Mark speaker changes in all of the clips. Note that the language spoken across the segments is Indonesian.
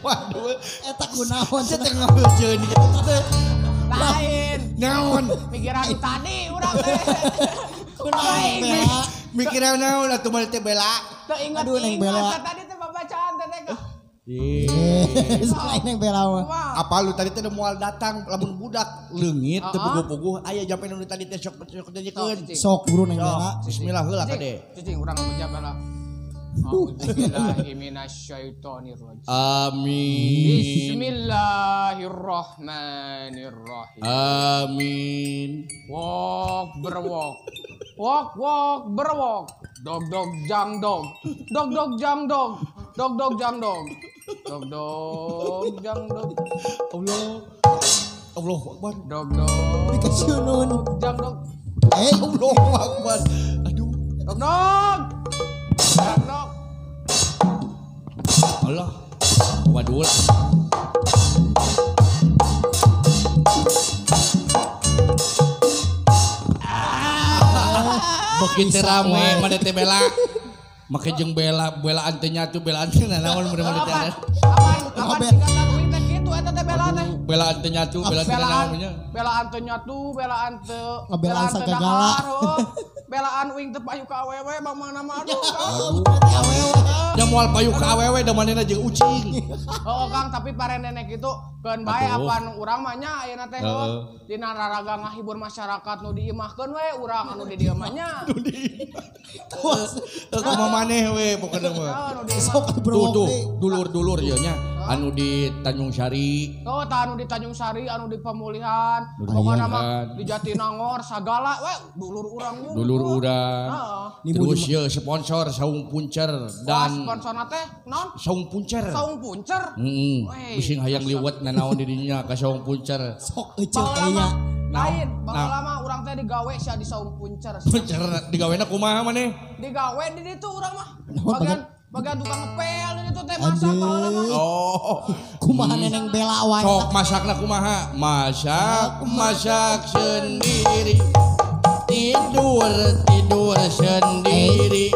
Speaker 1: Waduh,
Speaker 2: eta kunaon
Speaker 1: saya teh ngabeuceun teh.
Speaker 3: Lain.
Speaker 1: Naon?
Speaker 3: Pikiran tadi urang teh.
Speaker 2: kunaon bela
Speaker 1: Mikiran naon atuh mah teh bela.
Speaker 3: Teu ingat
Speaker 2: Aduh, Neng Bella.
Speaker 3: tadi teh babacaan teh teh.
Speaker 2: selain yang bela mah
Speaker 1: Apa lu tadi teh moal datang lamun budak leungit teu puguh-puguh aya jampe nu tadi teh sok nyekeun.
Speaker 2: sok buru neng bela
Speaker 1: Bismillah heula kade.
Speaker 3: Cicing urang ngucap bala. Bismillahirrahmanirrahim.
Speaker 1: Amin.
Speaker 3: Bismillahirrahmanirrahim.
Speaker 1: Amin.
Speaker 3: Walk berwalk. Walk berwalk. Dog jang dog. Dog jang dog. Dog jang dog. Dog jang dog.
Speaker 1: Allah Akbar.
Speaker 3: Dog
Speaker 2: dikasih nun
Speaker 3: jang dog.
Speaker 1: Allahu Akbar. Aduh.
Speaker 3: Dog. Jang dog.
Speaker 1: Allah. Waduh. Makin rame mana teh bela. Make jeung belaan teh nyatu belaan teh naon bener-bener teh.
Speaker 3: Apaan singkatan uing teh kitu eta teh belaan teh.
Speaker 1: Belaan teh nyatu belaan teh naon nya.
Speaker 3: Belaan teh nyatu, belaan teh
Speaker 2: Ngebelaan sagala.
Speaker 3: Belaan uing teh payu ka awewe bang mana mah aduh.
Speaker 1: Nya moal payu ka awewe da manehna jeung ucing.
Speaker 3: Oh Kang tapi parendenek kitu keun bae apa nu urang mah nya ayeuna teh dina raraga ngahibur masyarakat nu diimahkeun we urang anu di dieu mah nya.
Speaker 1: Kumaha maneh we pokona mah.
Speaker 2: sok bro
Speaker 1: Tuh dulur-dulur ieu nya anu di Tanjung Sari.
Speaker 3: Oh tah anu di Tanjung Sari anu di pemulihan. Pokona mah di Jatinangor sagala we dulur urang mah.
Speaker 1: Dulur urang. Terus ieu sponsor saung puncer dan
Speaker 3: sponsorna teh naon?
Speaker 1: saung puncer.
Speaker 3: Saung puncer.
Speaker 1: Bising hayang liwet nanaon di dinya ka saung puncer.
Speaker 2: sok eceu aya
Speaker 3: Lain, bakal lama urang teh digawe sia di saung puncer.
Speaker 1: Puncer digawena kumaha maneh?
Speaker 3: Digawe di ditu urang mah. Bagian tukang ngepel di ditu teh masak baheula mah.
Speaker 1: Oh.
Speaker 2: kumaha neneng bela wae
Speaker 1: Sok masakna kumaha? Masak sendiri. Tidur sendiri.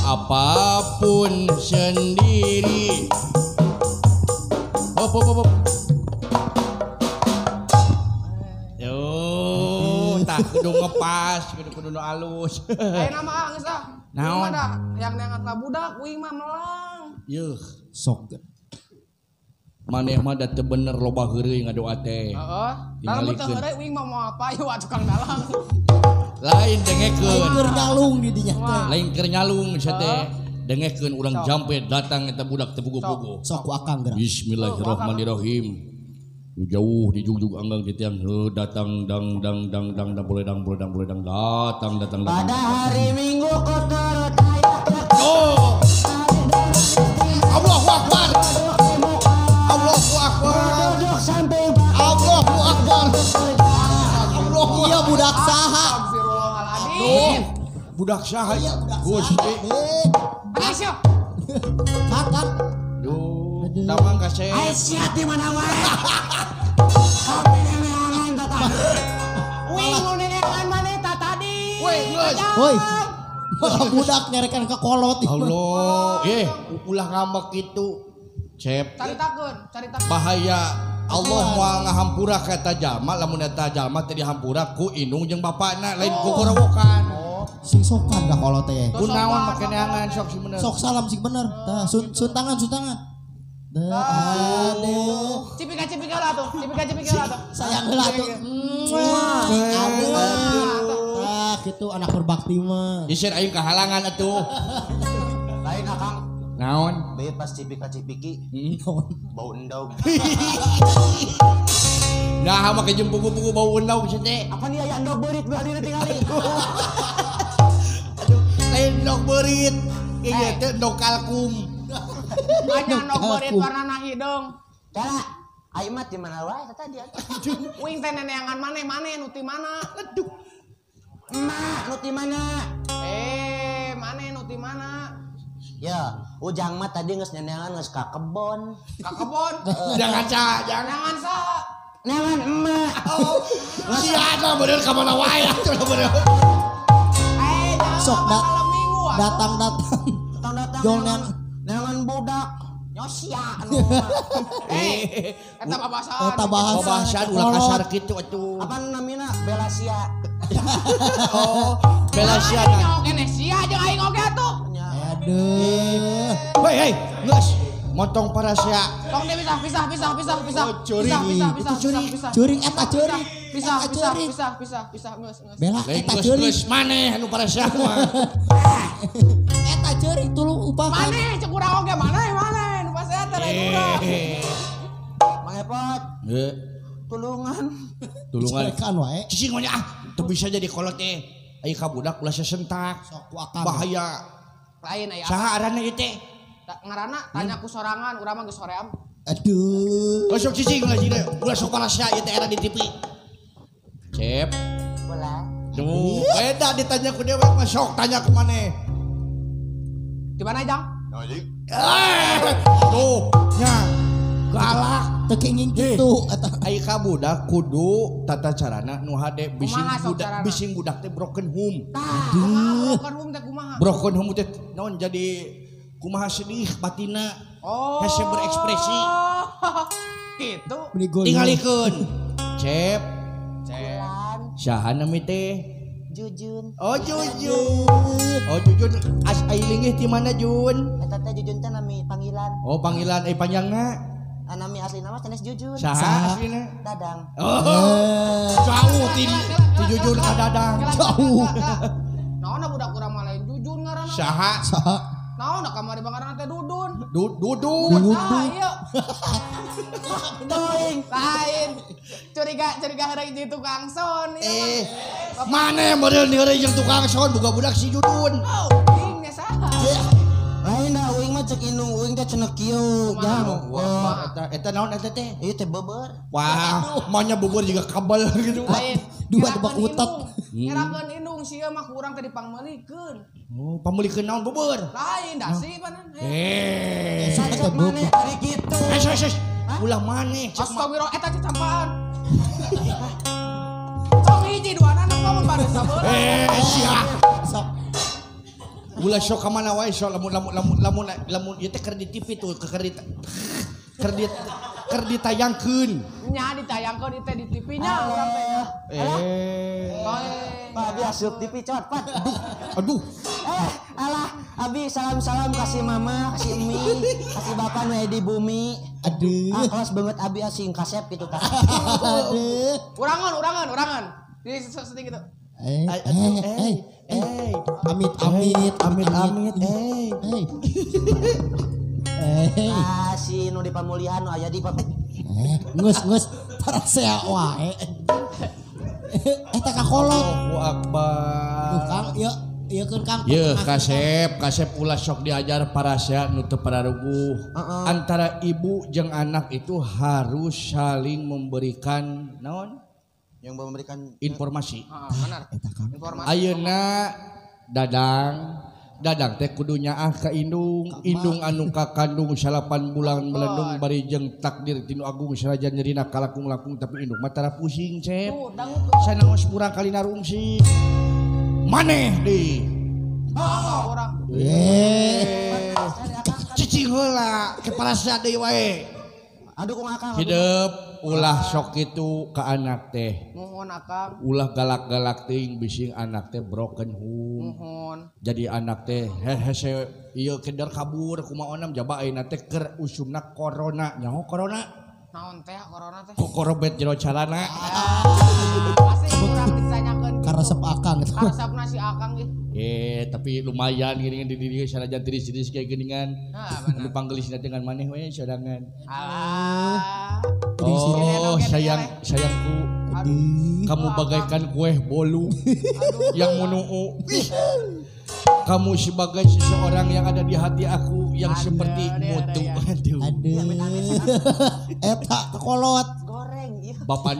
Speaker 1: Apapun sendiri. Hop. Yo, tah kudu ngepas, kudu nu alus.
Speaker 3: Ayeuna mah geus lah.
Speaker 1: Naon?
Speaker 3: Yang neangatna budak uing mah melang.
Speaker 1: Yeuh,
Speaker 2: sok
Speaker 1: maneh mah da teu bener loba heureuy ngadoa teh.
Speaker 3: Heeh. Lamun teu heureuy uing mah moal payu tukang dalang.
Speaker 1: Lain dengekeun.
Speaker 2: keur nyalung di dinya teh
Speaker 1: Lain keur nyalung sia teh. Dengekeun urang jampe datang eta budak teh puguh-puguh.
Speaker 2: sok ku akang gerak
Speaker 1: Bismillahirrahmanirrahim. Jauh di jugjug anggang di tiang datang dang boleh dang datang.
Speaker 4: Pada hari Minggu kotor
Speaker 1: Oh. Allahu Akbar. Allahu Akbar.
Speaker 4: duduk samping
Speaker 1: Allahu Akbar.
Speaker 2: iya budak saha
Speaker 3: Astagfirullahaladzim.
Speaker 1: Budak saha ya? Gusti.
Speaker 3: Ayo.
Speaker 2: kakak
Speaker 1: Duh, damang kasih.
Speaker 4: Aisyah di mana wae kopi nemeangan tata
Speaker 3: Uing nu nenengan maneh tah tadi.
Speaker 1: Woi, geus.
Speaker 2: woi budak nyarekan ke kolot
Speaker 1: Allah, ulah ngambek gitu. Cep.
Speaker 3: Caritakeun.
Speaker 1: Bahaya Allah moal ngahampura ka eta jalma lamun eta jalma teh dihampura ku indung jeung bapana lain ku gorowokan.
Speaker 2: sing sokan dah kolot teh
Speaker 1: Kunaon make neangan sok si bener.
Speaker 2: sok salam sing bener tah sun tangan aduh
Speaker 3: Cipika lah tuh.
Speaker 2: sayang heula tuh tah kitu anak berbakti mah
Speaker 1: Isir aing kahalangan atuh.
Speaker 4: lain akang
Speaker 1: Naon?
Speaker 4: bebas cipika-cipiki bau endog
Speaker 1: Nah, make jeung pugu-pugu bau endog sia teh.
Speaker 4: apa nih aya endog beurit beurit tingali
Speaker 1: Aduh, lain endog beurit. Ieu teh endog kalkum.
Speaker 3: Anya nok beurit warnana hidung.
Speaker 4: cara aing mah di mana wae tadi
Speaker 3: Uing teh neneangan maneh nu ti mana?
Speaker 1: Aduh.
Speaker 4: emak nu ti mana
Speaker 3: Maneh nu ti mana?
Speaker 4: ya ujang mah tadi geus neneangan geus ka kebon
Speaker 3: Ka kebon.
Speaker 1: Jangan
Speaker 3: Jangan sa.
Speaker 4: neangan emak
Speaker 1: sia mah bener ka mana wae atuh bener.
Speaker 2: Sok
Speaker 3: malam minggu.
Speaker 2: datang
Speaker 4: datang
Speaker 2: Jol neangan
Speaker 4: neangan budak Nyosia anu.
Speaker 3: Eta babasan.
Speaker 2: Eta bahasa.
Speaker 1: Babasan ulah kasar kitu atuh.
Speaker 4: Apa namina Belasia.
Speaker 1: Oh, Belasia.
Speaker 3: Aing oge ne sia jeung aing oge atuh.
Speaker 2: Aduh.
Speaker 1: Hei, geus. Motong parasia.
Speaker 3: Tong dia pisah.
Speaker 1: Oh, curi.
Speaker 3: Pisah.
Speaker 2: Curing eta curing.
Speaker 3: Pisah, geus.
Speaker 2: Bela
Speaker 1: Lain
Speaker 2: eta curing.
Speaker 1: geus maneh anu parasia mah.
Speaker 2: Eta curing tulung upahan.
Speaker 3: Maneh cek urang oge maneh nu pas eta lain urang.
Speaker 4: Mang Epot,
Speaker 1: Heuh.
Speaker 4: tulungan.
Speaker 1: Tulungan.
Speaker 2: Kan wae.
Speaker 1: Cicing mah teu bisa jadi kolot teh. Aya ka budak ulah sesentak.
Speaker 2: Sok ku akan.
Speaker 1: Bahaya.
Speaker 3: Lain aya.
Speaker 1: Saha aranna ieu teh?
Speaker 3: Ngaranna tanya ku sorangan, urang mah geus soream.
Speaker 2: Aduh.
Speaker 1: Oh, sok cicing ulah jadi. Ulah sok parasia ieu teh era di TV. Cep.
Speaker 4: Bola.
Speaker 1: Duh, beda ditanya ku dewek mah sok tanya ku maneh.
Speaker 3: Di mana Jang?
Speaker 1: Tuh, nya galak.
Speaker 2: Teu kenging kitu eta.
Speaker 1: Aya ka budak kudu tata carana nu hade bising
Speaker 3: Kumaha sok
Speaker 1: budak
Speaker 3: carana?
Speaker 1: bising budak teh broken home.
Speaker 3: Kumaha broken home teh kumaha?
Speaker 1: Broken home teh naon jadi kumaha sedih batina.
Speaker 3: Oh.
Speaker 1: Hese berekspresi.
Speaker 3: Gitu.
Speaker 2: Beli gol.
Speaker 1: Tingalikeun. Cep,
Speaker 4: Bulan.
Speaker 1: saha nami teh?
Speaker 4: Jujun.
Speaker 1: Oh Jujun. Oh Jujun as ailingih ti mana Jun?
Speaker 4: Eta teh Jujun teh nami panggilan.
Speaker 1: Oh panggilan panjangna.
Speaker 4: Nami asli nama Cenes Jujun.
Speaker 1: Saha aslina?
Speaker 4: Dadang.
Speaker 1: Oh. Jauh ti Jujun ka Dadang.
Speaker 2: Jauh.
Speaker 3: Naonna budak urang mah lain jujun ngaranna.
Speaker 1: Saha?
Speaker 2: Saha?
Speaker 3: Naonna kamari bangaranna teh Dudun.
Speaker 1: Dudun.
Speaker 3: Ah, iya.
Speaker 4: Doing.
Speaker 3: Lain. Curiga heureuy di tukang son.
Speaker 1: Mana model ni orang yang tukang son buka budak si Judun.
Speaker 3: Oh, ingnya saha.
Speaker 4: Lain dah uing mah cek indung uing teh cenah kieu. Jang.
Speaker 1: Wah, eta naon eta teh?
Speaker 4: Ieu teh beber.
Speaker 1: Wah, maunya bubur juga kabel gitu.
Speaker 3: Lain.
Speaker 2: Dua debak utot.
Speaker 3: Ngerakeun indung sia mah kurang teh dipangmeulikeun.
Speaker 1: Oh, pamulikeun naon bubur?
Speaker 3: Lain dasi panan.
Speaker 4: Sajak maneh ari kitu.
Speaker 1: Ulah maneh.
Speaker 3: Astagfirullah eta teh campaan. Tong hiji duana anak mah mun bari sabeula.
Speaker 1: Sia.
Speaker 2: Sok.
Speaker 1: Ulah sok ka mana wae sok lamun ieu teh keur di TV tuh keur ditayangkeun.
Speaker 3: Nya ditayangkeun di teh di TV-nya urang teh.
Speaker 4: Pak Abi asup di picot, Pat.
Speaker 1: Aduh.
Speaker 4: Alah, Abi salam-salam kasih mama, kasih emi, kasih bapak nu di bumi.
Speaker 2: Aduh.
Speaker 4: Kelas banget Abi asing kasep gitu kan.
Speaker 2: Aduh.
Speaker 3: Urangan. Di setting gitu.
Speaker 2: Amit.
Speaker 4: Si nu di pamulihan nu aya di
Speaker 2: Ngus parasea wae. Eta kakolot.
Speaker 1: Allahu Akbar.
Speaker 2: Duh Kang, ieu keun Kang.
Speaker 1: Ye kasep ulah sok diajar parasea nu teu pararuguh. Antara ibu jeung anak itu harus saling memberikan naon?
Speaker 4: yang memberikan
Speaker 1: Informasi.
Speaker 3: Benar.
Speaker 2: Eta Kang.
Speaker 3: Informasi.
Speaker 1: Ayeuna Dadang teh kudu nyaah ka indung anu kakandung 8 bulan melendung bari jeung takdir tinu agung sarajan nyerina kalakung-lakung tapi indung mah tara pusing cep.
Speaker 3: Tuh, dangut.
Speaker 1: Sanaos murang kali narungsi. Maneh deui.
Speaker 3: Orang.
Speaker 1: Cicing heula ke parasa deui wae.
Speaker 4: aduh kumaha Kang
Speaker 1: Hidup ulah sok kitu ka anak teh.
Speaker 3: Mohon akang.
Speaker 1: Ulah galak-galak teuing bising anak teh broken home.
Speaker 3: Mohon.
Speaker 1: Jadi anak teh hese ieu keder kabur kumaha jaba ayeuna teh keur usumna corona. Nyaho corona?
Speaker 3: Naon teh corona teh?
Speaker 1: Kokorobet jero carana.
Speaker 3: Pasti kurang ditanyakeun.
Speaker 2: Karesep akang eta.
Speaker 3: Karesepna si akang ge.
Speaker 1: Tapi lumayan gini di diri sanajan tiris-tiris kayak geningan.
Speaker 3: Nah, benar.
Speaker 1: Anu panggelisna dengan maneh we sadangan.
Speaker 3: Alah.
Speaker 1: Oh, sayangku. Kamu bagaikan kue bolu yang menuu. Kamu sebagai seseorang yang ada di hati aku yang seperti mutu. Aduh.
Speaker 2: Eta kakolot.
Speaker 4: goreng ieu
Speaker 1: Bapak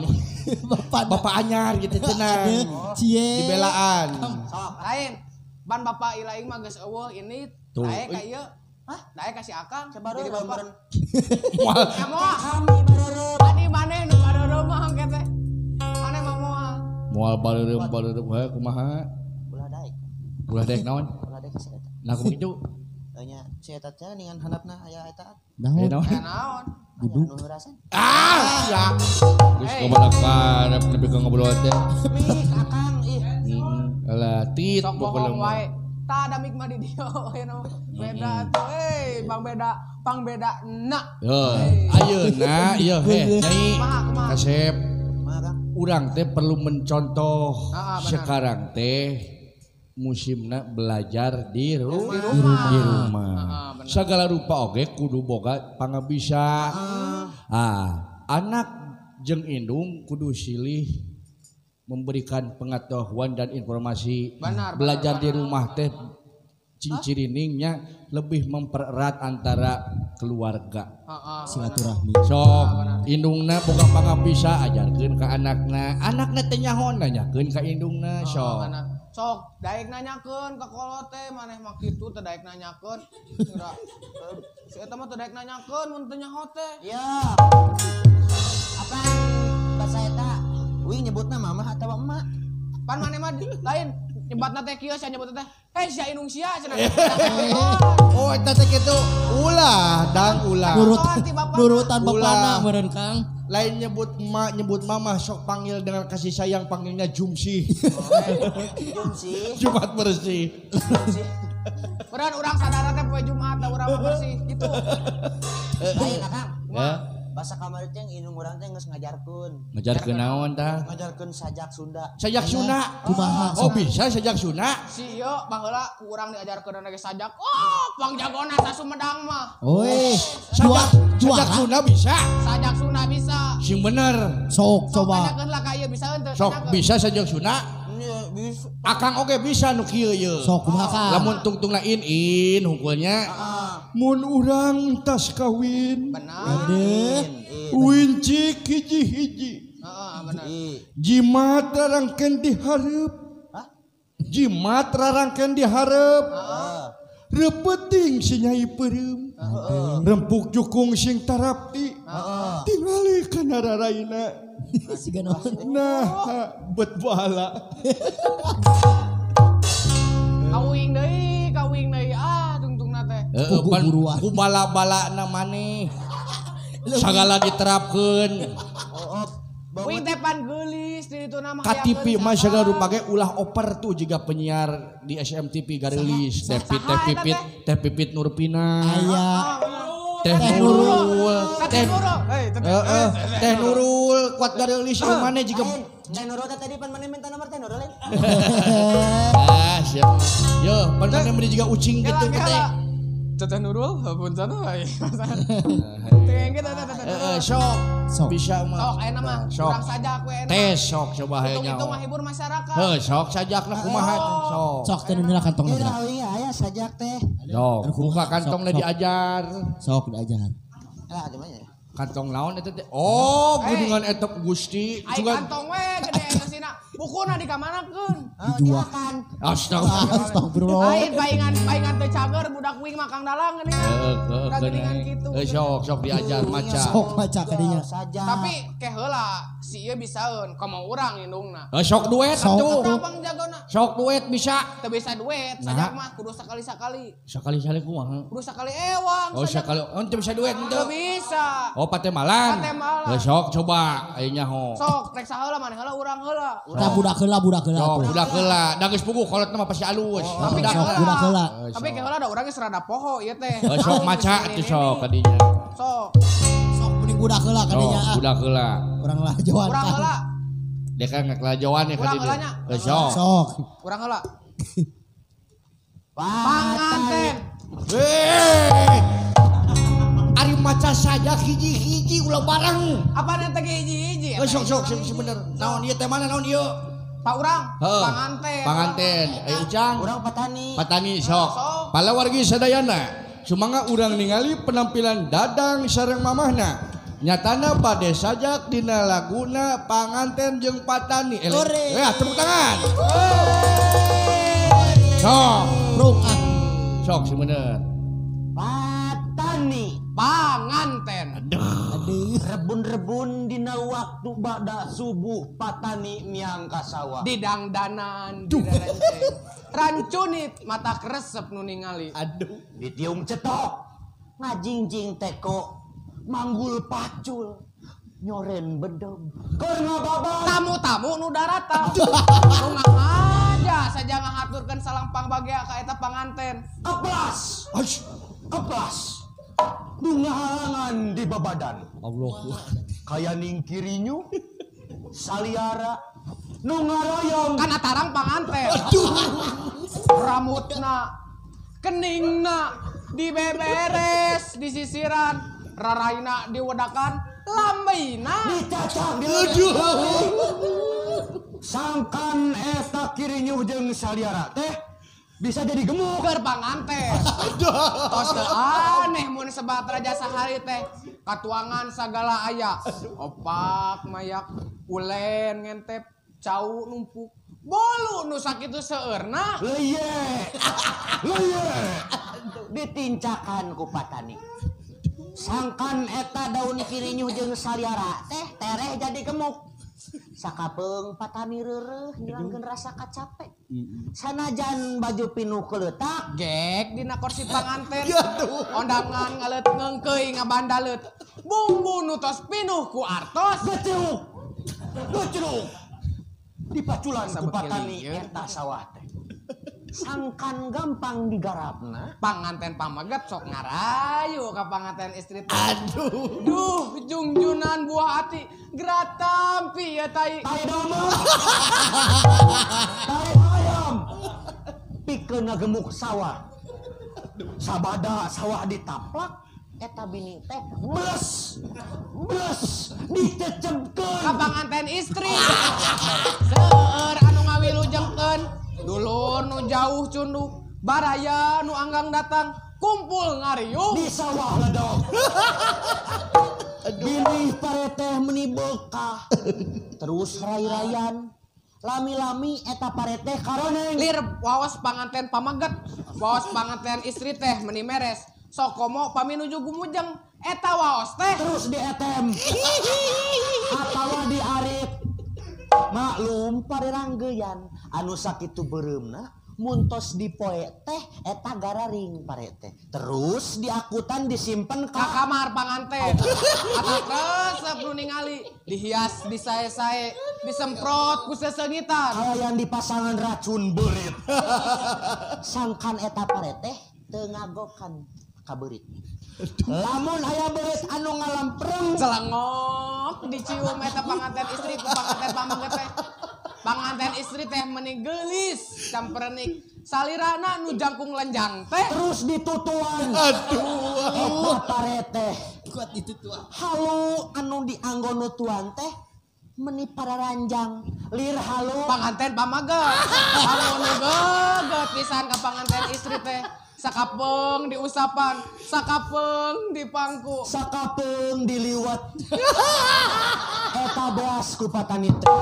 Speaker 1: anyar gitu tenang.
Speaker 2: Cie.
Speaker 1: Dibelaan.
Speaker 3: Sok lain. Ban bapak ilaing mah geus eueuh ini
Speaker 1: Tuh.
Speaker 3: dae ka ieu. Hah? Dae ka si akang. Jadi bapak.
Speaker 1: Moal
Speaker 3: Ya moal.
Speaker 4: kami bareureum
Speaker 3: Adi maneh nu bareureuh mah engke teh. Maneh mah moal.
Speaker 1: moal bareureum hae kumaha?
Speaker 4: ulah daek
Speaker 1: Ulah daek naon?
Speaker 4: ulah daek kasih eta
Speaker 1: Nah kumaha kitu?
Speaker 4: nya si eta teh ningan handapna aya eta.
Speaker 2: Naon?
Speaker 3: Naon?
Speaker 2: Duduk.
Speaker 4: Nu heurasan.
Speaker 1: Ya. Geus goblok karep nepi ka ngobrol teh.
Speaker 4: Mik akang ih.
Speaker 1: Alah tit
Speaker 3: Sok
Speaker 1: pokona
Speaker 3: bohong wae. Ta ada mik mah di dieu eno. Beda tuh pang beda na.
Speaker 1: Ayeuna ieu Nyai
Speaker 3: Kumaha?
Speaker 1: Kasep
Speaker 4: Mah Kang.
Speaker 1: urang teh perlu mencontoh
Speaker 3: Benar.
Speaker 1: sekarang teh musimna belajar di rumah.
Speaker 3: Benar.
Speaker 1: Segala rupa oge kudu boga pangabisa. Anak jeung indung kudu silih memberikan pengetahuan dan informasi.
Speaker 3: Benar,
Speaker 1: Belajar
Speaker 3: benar,
Speaker 1: di rumah teh cinciriningnya lebih mempererat antara keluarga.
Speaker 2: Silaturahmi.
Speaker 1: Sok indungna boga pangabisa ajarkeun ka anakna teh nyaho nanyakeun ka indungna sok.
Speaker 3: Sok daek nanyakeun ka kolot teh maneh mah kitu teh daek nanyakeun. Si eta mah teh daek nanyakeun mun teu nyaho teh.
Speaker 4: Ya. Apa bahasa eta? Uing nyebutna mamah atau emak?
Speaker 3: Pan maneh mah lain nyebatna teh kieu sia nyebutna teh. Hei sia indung sia cenah.
Speaker 1: Oh eta teh kitu ulah dang ulah.
Speaker 2: Nurutan bapana meureun Kang.
Speaker 1: Lain nyebut emak nyebut mama sok panggil dengan kasih sayang panggilnya Jumsi.
Speaker 4: Jumsi.
Speaker 1: Jumat bersih.
Speaker 3: Urang sadar teh poe Jumat da urang bersih gitu.
Speaker 4: Lain Kang.
Speaker 1: Ya.
Speaker 4: Bahasa kamari teh indung urang teh geus ngajarkeun.
Speaker 1: Ngajarkeun naon tah?
Speaker 4: Ngajarkeun sajak Sunda.
Speaker 1: Sajak Sunda.
Speaker 2: Kumaha?
Speaker 1: Oh bisa sajak Sunda.
Speaker 3: Si ieu baheula ku urang diajarkeun ge sajak. Oh, pangjagona sa Sumedang mah.
Speaker 2: Oi.
Speaker 1: Sajak
Speaker 2: Juara.
Speaker 1: Sunda bisa.
Speaker 3: Sajak Sunda bisa.
Speaker 1: Sing bener.
Speaker 2: Sok
Speaker 3: Sok
Speaker 2: coba.
Speaker 3: tanyakeun lah ka ieu bisa henteu.
Speaker 1: Sok bisa sajak Sunda.
Speaker 4: Bisa.
Speaker 1: Akang oge bisa nu kieu ye.
Speaker 2: Sok kumaha Kang?
Speaker 1: Lamun tungtungna in hukulnya. Mun urang tas kawin.
Speaker 3: Benar.
Speaker 1: Wincik hiji-hiji.
Speaker 3: Benar.
Speaker 1: Jimat rarangkeun dihareup. Jimat rarangkeun dihareup. Repeting si Nyai Peureum. Rempuk jukung sing tarapti. Tingali kana raraina.
Speaker 2: Siga naon?
Speaker 1: Nah, bet bala.
Speaker 3: Kawing deui tungtungna teh.
Speaker 1: Ku bala-bala na maneh. Sagala diterapkeun.
Speaker 3: Wing teh pan geulis di ditu nama
Speaker 1: Ka TV mah sagala rupa ge ulah oper tuh juga penyiar di SMTV gareulis. Teh Pipit Nurpina.
Speaker 2: Aya.
Speaker 1: Teh Nurul. Teh Nurul kuat gareulis ieu maneh juga.
Speaker 4: Teh Nurul tadi pan maneh minta nomor Teh Nurul.
Speaker 1: Siap. Yo, pan maneh meni juga ucing gitu teh.
Speaker 3: Teh Nurul punten we.
Speaker 1: Sok. Bisa mah.
Speaker 3: Sok ayeuna mah
Speaker 1: Sok.
Speaker 3: urang sajak we enak.
Speaker 1: Tes sok coba
Speaker 3: Itu
Speaker 1: nya.
Speaker 3: mah hibur masyarakat.
Speaker 1: Sok sajakna kumaha sok.
Speaker 2: Sok teh nila kantong
Speaker 4: Udah
Speaker 2: gerak.
Speaker 4: aya sajak teh.
Speaker 1: Sok buka kantongna diajar.
Speaker 2: Sok diajar.
Speaker 4: Ah, gimana ya?
Speaker 1: Kantong naon eta teh? Oh, gudungan eta Gusti.
Speaker 3: Ai kantong we gede kesina. Bukuna dikemanakeun?
Speaker 4: Dimakan.
Speaker 2: Astagfirullah.
Speaker 3: Lain paingan teu cager budak wing mah Kang Dalang geuning. Da geuningan kitu.
Speaker 1: Sok diajar maca.
Speaker 2: Sok maca kadinya.
Speaker 4: Sajak.
Speaker 3: Tapi keh heula si ieu bisaeun komo urang indungna.
Speaker 1: Sok duet atuh.
Speaker 3: Tapang jagona.
Speaker 1: Sok duet bisa.
Speaker 3: Teu bisa duet, sajak mah kudu sakali-sakali.
Speaker 1: Sekali-sekali kumaha?
Speaker 3: Kudu sakali ewang.
Speaker 1: Oh, sekali. Teu bisa duet
Speaker 3: Teu
Speaker 1: henteu.
Speaker 3: bisa.
Speaker 1: Oh, patemalan.
Speaker 3: Patemalan.
Speaker 1: Sok coba aya nyaho.
Speaker 3: Sok rek saheula maneh heula urang heula.
Speaker 2: Udah budak heula.
Speaker 1: Sok budak heula. Da geus puguh kolotna mah pasti alus.
Speaker 3: Tapi
Speaker 2: Sok
Speaker 3: keh
Speaker 2: budak heula.
Speaker 3: Tapi keh heula ada urang geus rada poho ieu teh.
Speaker 1: Sok maca atuh sok kadinya.
Speaker 3: Sok.
Speaker 2: Sok mending budak heula kadinya.
Speaker 1: Sok budak heula.
Speaker 2: Urang lah jawan
Speaker 3: Urang
Speaker 2: Kang.
Speaker 3: heula.
Speaker 1: Dia kan ngekelajawan ya
Speaker 3: Urang
Speaker 1: kadinya.
Speaker 3: heulanya.
Speaker 1: Sok.
Speaker 2: Sok.
Speaker 3: Urang heula. Panganten.
Speaker 1: Ari maca saja hiji-hiji ulah bareng.
Speaker 3: Apa nanti hiji-hiji?
Speaker 1: Sok bener. Naon ieu teh mana naon ieu?
Speaker 3: Pak urang.
Speaker 1: Heuh.
Speaker 3: Panganten.
Speaker 1: Panganten. Ujang.
Speaker 4: Urang petani.
Speaker 1: Patani sok. Palawargi sadayana. Sumangga urang ningali penampilan Dadang sareng mamahna. Nyatana bade sajak dina laguna Panganten jeung Patani. Tepuk tangan. Sok.
Speaker 2: Rung
Speaker 1: Sok bener.
Speaker 4: Patani.
Speaker 3: Panganten.
Speaker 2: Aduh.
Speaker 4: rebun-rebun dina waktu bada subuh patani miang ka sawah.
Speaker 3: Didangdanan di rerenceng. Rancunit mata kresep nu ningali.
Speaker 2: Aduh.
Speaker 4: Ditiung cetok ngajingjing teko manggul pacul nyoren bedem keur ngababal
Speaker 3: Tamu-tamu nu darata. Nu ngaja saja ngahaturkeun salampang bagea ka eta panganten.
Speaker 4: keplas keplas nu ngahalangan di babadan
Speaker 2: Allah.
Speaker 4: kaya ningkirinyu saliara nu ngaroyong
Speaker 3: Kan atarang panganten. Rambutna, keningna dibeberes, disisiran, raraina diwedakan, lambeina.
Speaker 4: dicacang di sangkan eta kirinyu jeung saliara teh bisa jadi gemuk
Speaker 3: Keur panganten. Tos teu aneh mun sebat raja sahari teh. Katuangan sagala aya. Opak, mayak, ulen, ngentep, cau, numpuk. Bolu nu sakitu seueurna.
Speaker 4: leye ditincakan ku patani sangkan eta daun kirinyu jeung saliara teh tereh jadi gemuk sakapeung patani reureuh ngilangkeun rasa kacapek sanajan baju pinuh keleutak
Speaker 3: Gek dina kursi panganten. Ondangan ngaleut ngeungkeuy ngabandaleut. Bumbu nu tos pinuh ku artos.
Speaker 4: gecruk dipaculan ku
Speaker 3: Sabut
Speaker 4: patani
Speaker 3: keliling,
Speaker 4: eta sawah teh sangkan gampang digarapna
Speaker 3: Panganten pamaget sok ngarayu ka panganten istri teh.
Speaker 2: Aduh.
Speaker 3: Duh, jungjunan buah hati gratampi ya tai.
Speaker 4: tai domba tai ayam pikeun gemuk sawah sabada sawah ditaplak eta bini teh bles dicecebkeun
Speaker 3: Ka panganten istri. Seueur anu ngawilujengkeun, dulur nu jauh cunduk, baraya nu anggang datang, kumpul ngariung.
Speaker 4: di sawah ledok bini pareteh meuni bekah terus rai-rayan lami-lami eta pareteh karoneng
Speaker 3: Lir waos panganten pamaget, waos panganten istri teh meuni meres. Sok komo paminuju gumujeng eta waos teh.
Speaker 4: terus di etem atawa di arit maklum pariranggeyan anu sakitu beureumna muntos dipoe teh eta gararing parete terus diakutan disimpen
Speaker 3: Ka kamar panganten. Atuh resep nu ningali, dihias disae-sae, disemprot ku sesengitan.
Speaker 4: kalayan dipasangan racun beurit sangkan eta parete teu ngagokan kaberit lamun aya beurit anu ngalampreng
Speaker 3: Celengok dicium eta panganten istri ku panganten pamaget teh. Panganten istri teh meuni geulis camperenik. Salirana nu jangkung lenjang teh.
Speaker 4: terus ditutuan
Speaker 2: Aduh.
Speaker 4: eta parete
Speaker 2: Kuat itu tuh.
Speaker 4: halu anu dianggo nutuan teh meuni pararanjang lir halu
Speaker 3: Panganten pamaget. Anu nu geget pisan ka panganten istri teh. Sakapeung diusapan, sakapeung dipangku.
Speaker 4: sakapeung diliwat eta beas ku patani teh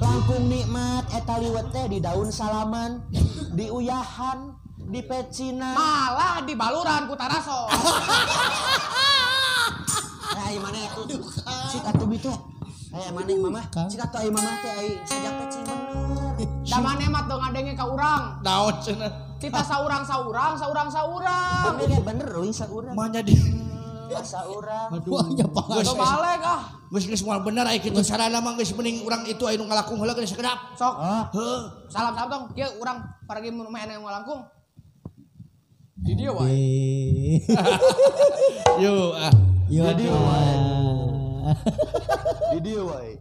Speaker 4: langkung nikmat eta liwet teh di daun salaman diuyahan di pecinan
Speaker 3: Malah dibaluran ku taraso.
Speaker 4: ai maneh atuh cik atuh bitu aya maneh mamah cik atuh ai mamah teh ai sajak teh cing bener
Speaker 3: Da maneh mah teu ngadenge ka urang.
Speaker 1: Naon cenah?
Speaker 3: Kita saurang-saurang.
Speaker 4: bener euy saurang
Speaker 1: Manya di
Speaker 4: saurang
Speaker 2: Wah, nya pangan.
Speaker 3: Teu balik ah.
Speaker 1: geus moal bener aya kitu carana mah geus mending urang itu aya nu ngalakuh heula geus sakedap.
Speaker 3: Sok.
Speaker 1: Heuh.
Speaker 3: Salam tong. Kieu urang paragi mun main yang ngalangkung. Di dieu wae.
Speaker 1: Yo ah.
Speaker 2: Yo.
Speaker 4: di dieu wae